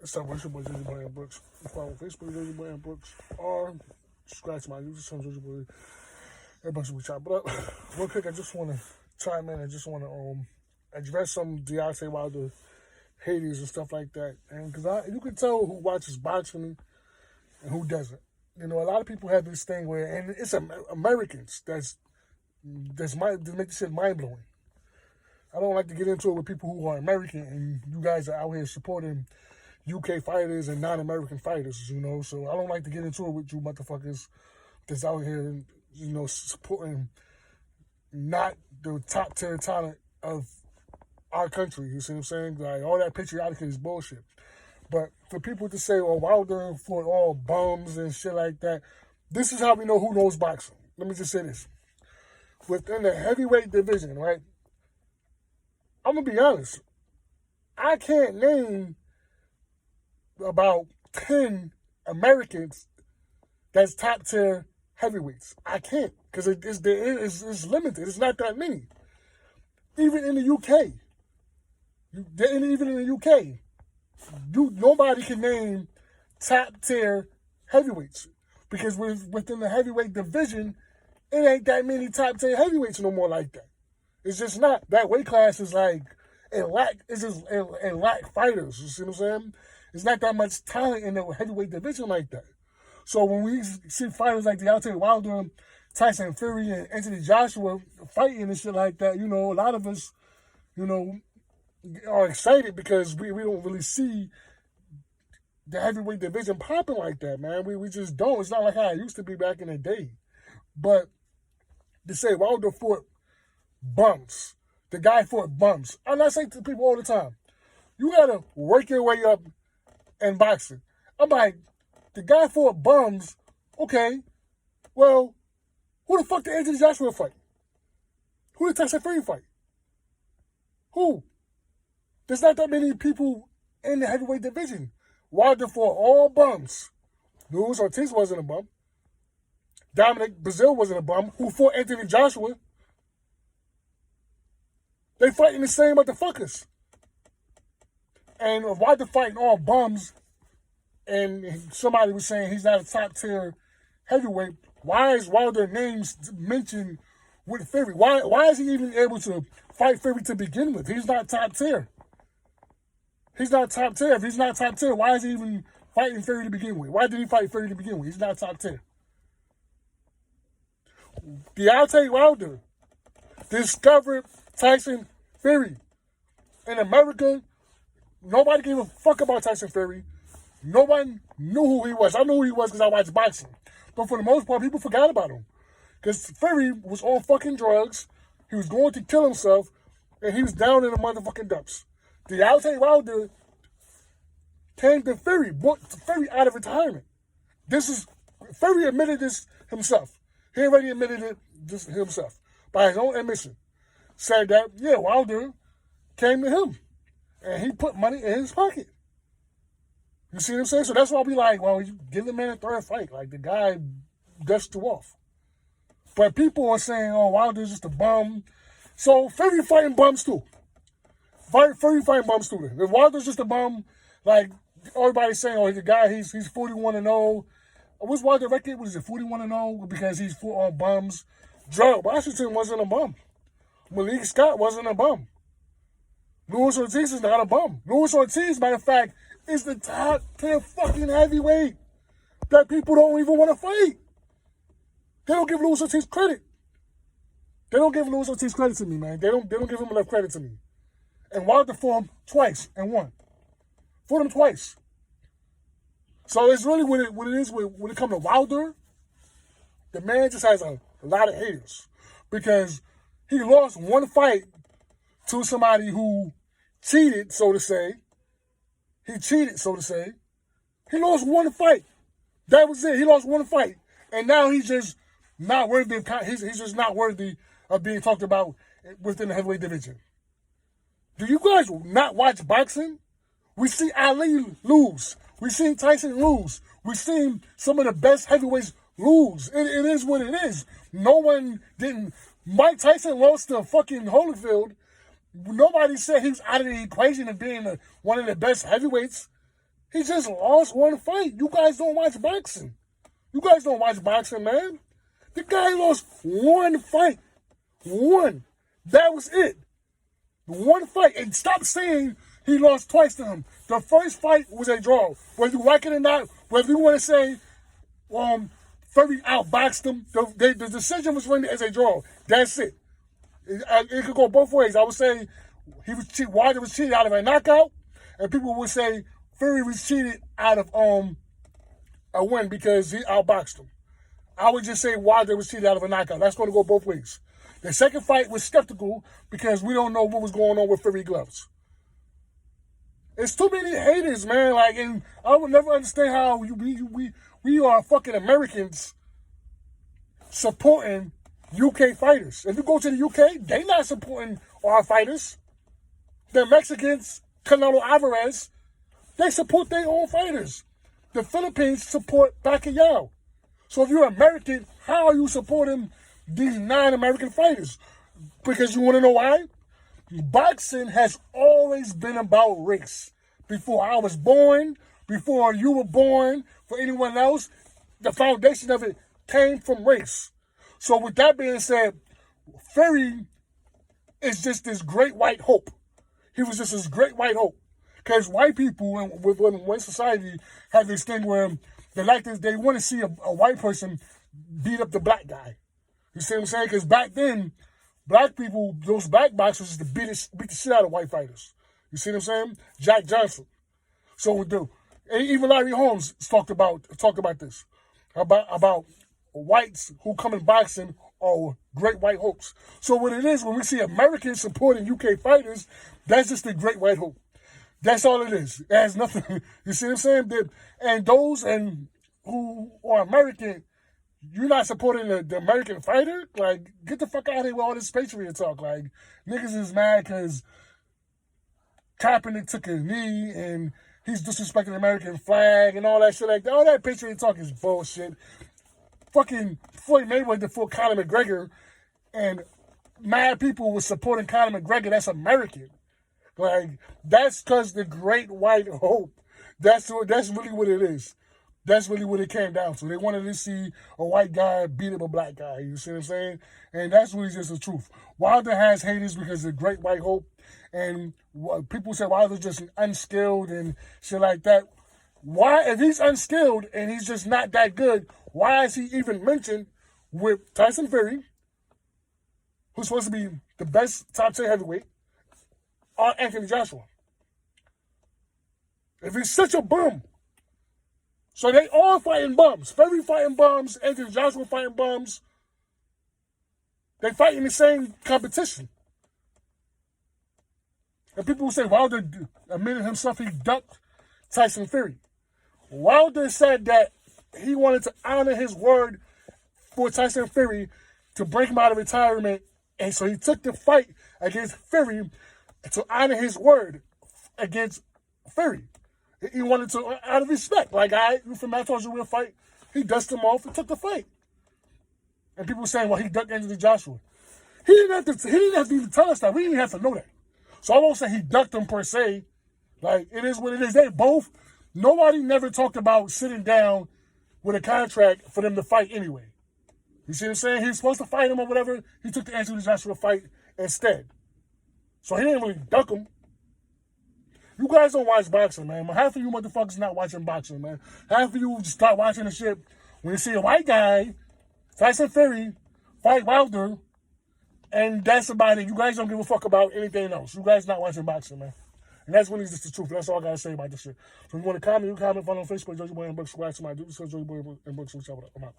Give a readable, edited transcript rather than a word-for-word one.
It's not worship by Jersey Boy and Brooks. Follow on Facebook, Jersey Boy and Brooks, or subscribe to my YouTube channel, Jersey Boy. Everybody should be chopped up. Real quick, I just want to chime in. I just want to address some Deontay Wilder haters and stuff like that. And because you can tell who watches boxing and who doesn't. You know, a lot of people have this thing where, and it's Americans that make this shit mind blowing. I don't like to get into it with people who are American and you guys are out here supporting UK fighters and non-American fighters, you know. So I don't like to get into it with you motherfuckers that's out here, you know, supporting not the top tier talent of our country. You see what I'm saying? Like, all that patriotic is bullshit. But for people to say, oh, Wilder fought all bums and shit like that, this is how we know who knows boxing. Let me just say this. Within the heavyweight division, right? I'm going to be honest. I can't name about 10 Americans that's top tier heavyweights. I can't, because it's limited. It's not that many. Even in the UK, nobody can name top tier heavyweights, because within the heavyweight division, it ain't that many top tier heavyweights no more like that. It's just not. That weight class is like, it lack fighters. You see what I'm saying? It's not that much talent in the heavyweight division like that. So when we see fighters like Deontay Wilder, Tyson Fury, and Anthony Joshua fighting and shit like that, you know, a lot of us, you know, are excited because we don't really see the heavyweight division popping like that, man. We just don't. It's not like how it used to be back in the day. But to say Wilder fought bums, the guy fought bums. I'm not saying to people all the time, you gotta work your way up in boxing. I'm like, the guy fought bums, okay, well, who the fuck did Anthony Joshua fight? Who did Tyson Fury fight? Who? There's not that many people in the heavyweight division. Wilder fought all bums. Luis Ortiz wasn't a bum. Dominic Brazil wasn't a bum. Who fought Anthony Joshua? They fighting the same motherfuckers. And Wilder fighting all bums, and somebody was saying he's not a top tier heavyweight, why is Wilder names mentioned with Fury? Why is he even able to fight Fury to begin with? He's not top tier. He's not top tier. If he's not top tier, why is he even fighting Fury to begin with? Why did he fight Fury to begin with? He's not top tier. Deontay Wilder discovered Tyson Fury. In America, nobody gave a fuck about Tyson Fury. No one knew who he was. I knew who he was because I watched boxing. But for the most part, people forgot about him. Because Fury was on fucking drugs. He was going to kill himself. And he was down in the motherfucking dumps. Wilder came to Fury, brought Fury out of retirement. Fury admitted this himself. He already admitted it just himself by his own admission. Said that, yeah, Wilder came to him. And he put money in his pocket. You see what I'm saying? So that's why we like, well, you give the man a third fight. Like, the guy dusted you off. But people are saying, oh, Wilder's just a bum. So Fury fighting bums too. Fury fighting bums too. If Wilder's just a bum, like, everybody's saying, oh, the guy, he's 41-0. What's Wilder's record? What is it, 41-0? Because he's fought all bums. Joe Washington wasn't a bum. Malik Scott wasn't a bum. Luis Ortiz is not a bum. Luis Ortiz, matter of fact, is the top tier fucking heavyweight that people don't even want to fight. They don't give Luis Ortiz credit. They don't give Luis Ortiz credit to me, man. They don't give him enough credit to me. And Wilder fought him twice and won. Fought him twice. So it's really what it is when it comes to Wilder. The man just has a lot of haters because he lost one fight to somebody who cheated, so to say. He cheated, so to say. He lost one fight. That was it. He lost one fight. And now he's just not worthy of, he's just not worthy of being talked about within the heavyweight division. Do you guys not watch boxing? We see Ali lose. We see Tyson lose. We seen some of the best heavyweights lose. It is what it is. No one didn't. Mike Tyson lost to fucking Holyfield. Nobody said he's out of the equation of being one of the best heavyweights. He just lost one fight. You guys don't watch boxing. You guys don't watch boxing, man. The guy lost one fight. One. That was it. One fight. And stop saying he lost twice to him. The first fight was a draw. Whether you like it or not, whether you want to say Fury outboxed him, the decision was rendered as a draw. That's it. It could go both ways. I would say Wilder was cheated out of a knockout, and people would say Fury was cheated out of a win because he outboxed him. I would just say Wilder was cheated out of a knockout. That's going to go both ways. The second fight was skeptical because we don't know what was going on with Fury gloves. It's too many haters, man. Like, and I would never understand how we are fucking Americans supporting UK fighters. If you go to the UK, they not supporting our fighters. The Mexicans, Canelo Alvarez, they support their own fighters. The Philippines support Pacquiao. So if you're American, how are you supporting these non-American fighters? Because you want to know why? Boxing has always been about race. Before I was born, before you were born, for anyone else, the foundation of it came from race. So with that being said, Fury is just this great white hope. He was just this great white hope. Because white people within one society have this thing where they like this, they want to see a white person beat up the black guy. You see what I'm saying? Because back then, black people, those black boxers used to beat the shit out of white fighters. You see what I'm saying? Jack Johnson. So we do. And even Larry Holmes talked about this. About whites who come in boxing are great white hopes. So what it is, when we see Americans supporting UK fighters, that's just a great white hope. That's all it is. It has nothing. You see what I'm saying? And those who are American, you're not supporting the American fighter? Like, get the fuck out of here with all this patriot talk. Like, niggas is mad because Kaepernick took a knee and he's disrespecting the American flag and all that shit like that. All that patriot talk is bullshit. Fucking Floyd Mayweather fought Conor McGregor, and mad people were supporting Conor McGregor. That's American. Like, that's because the great white hope. That's really what it is. That's really what it came down to. They wanted to see a white guy beat up a black guy. You see what I'm saying? And that's really just the truth. Wilder has haters because of the great white hope. And people say Wilder's just unskilled and shit like that. Why, if he's unskilled and he's just not that good, why is he even mentioned with Tyson Fury, who's supposed to be the best top 10 heavyweight, or Anthony Joshua? If he's such a bum. So they all fighting bums. Fury fighting bums. Anthony Joshua fighting bums. They fight in the same competition. And people will say Wilder admitted himself he ducked Tyson Fury. Wilder said that he wanted to honor his word for Tyson Fury to break him out of retirement. And so he took the fight against Fury to honor his word against Fury. He wanted to, out of respect. Like, from I told you we'll fight, he dusted him off and took the fight. And people saying, well, he ducked Anthony Joshua. He didn't have to even tell us that. We didn't have to know that. So I won't say he ducked him per se. Like, it is what it is. They both, nobody never talked about sitting down with a contract for them to fight anyway. You see what I'm saying? He was supposed to fight him or whatever. He took the Anthony Joshua fight instead. So he didn't really duck him. You guys don't watch boxing, man. Half of you motherfuckers not watching boxing, man. Half of you just start watching the shit when you see a white guy, Tyson Fury, fight Wilder, and that's about it. You guys don't give a fuck about anything else. You guys not watching boxing, man. And that's really just the truth. That's all I gotta say about this shit. So if you want to comment, you comment, follow on Facebook, Joey Boy and Books, subscribe to my YouTube, Joey Boy and Books, I'm out.